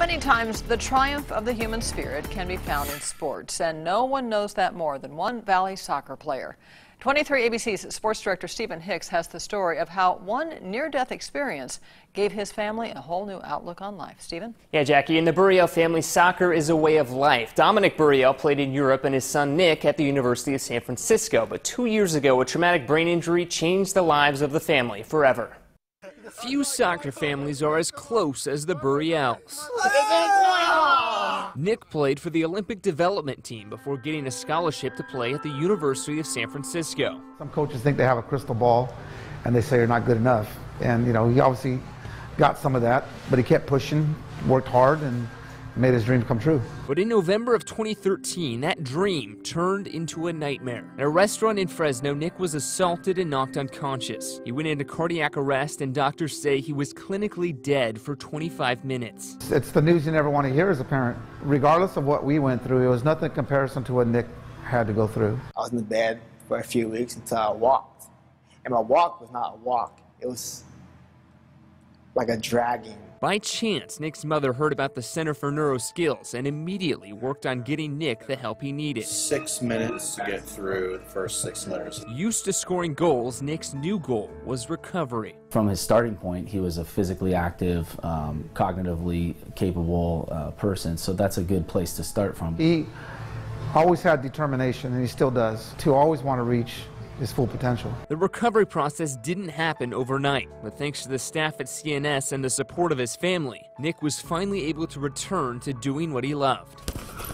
Many times, the triumph of the human spirit can be found in sports, and no one knows that more than one Valley soccer player. 23 ABC's sports director Stephen Hicks has the story of how one near-death experience gave his family a whole new outlook on life. Stephen? Yeah, Jackie, in the Burriel family, soccer is a way of life. Nick Burriel played in Europe and his son Nick at the University of San Francisco. But 2 years ago, a traumatic brain injury changed the lives of the family forever. Few soccer families are as close as the Burriels. Nick played for the Olympic development team before getting a scholarship to play at the University of San Francisco. Some coaches think they have a crystal ball and they say you're not good enough. And, you know, he obviously got some of that, but he kept pushing, worked hard, and made his dream come true. But in November of 2013, that dream turned into a nightmare. At a restaurant in Fresno, Nick was assaulted and knocked unconscious. He went into cardiac arrest, and doctors say he was clinically dead for 25 minutes. It's the news you never want to hear as a parent. Regardless of what we went through, it was nothing in comparison to what Nick had to go through. I was in the bed for a few weeks until I walked. And my walk was not a walk. It was like a dragging. By chance, Nick's mother heard about the Center for Neuroskills and immediately worked on getting Nick the help he needed. 6 minutes to get through the first 6 letters. Used to scoring goals, Nick's new goal was recovery. From his starting point, he was a physically active, cognitively capable person, so that's a good place to start from. He always had determination, and he still does, to always want to reach his full potential. The recovery process didn't happen overnight, but thanks to the staff at CNS and the support of his family, Nick was finally able to return to doing what he loved.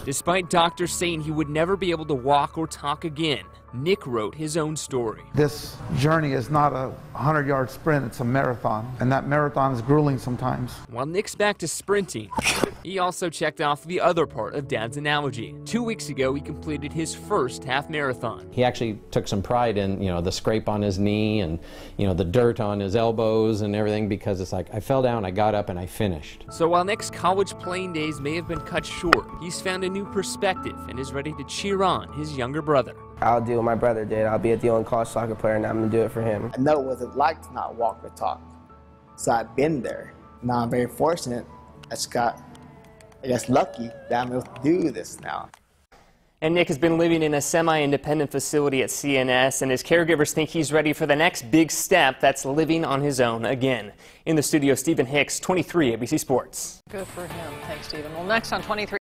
Despite doctors saying he would never be able to walk or talk again, Nick wrote his own story. This journey is not a 100-yard sprint, it's a marathon, and that marathon is grueling sometimes. While Nick's back to sprinting, he also checked off the other part of Dad's analogy. 2 weeks ago, he completed his first half marathon. He actually took some pride in, the scrape on his knee and, the dirt on his elbows and everything, because it's like, I fell down, I got up, and I finished. So while Nick's college playing days may have been cut short, he's found a new perspective and is ready to cheer on his younger brother. I'll do what my brother did. I'll be a D1 college soccer player, and I'm going to do it for him. I know what it's like to not walk or talk. So I've been there. Now I'm very fortunate. I just got, lucky that I'm able to do this now. And Nick has been living in a semi-independent facility at CNS, and his caregivers think he's ready for the next big step, that's living on his own again. In the studio, Stephen Hicks, 23 ABC Sports. Good for him. Thanks, Stephen. Well, next on 23.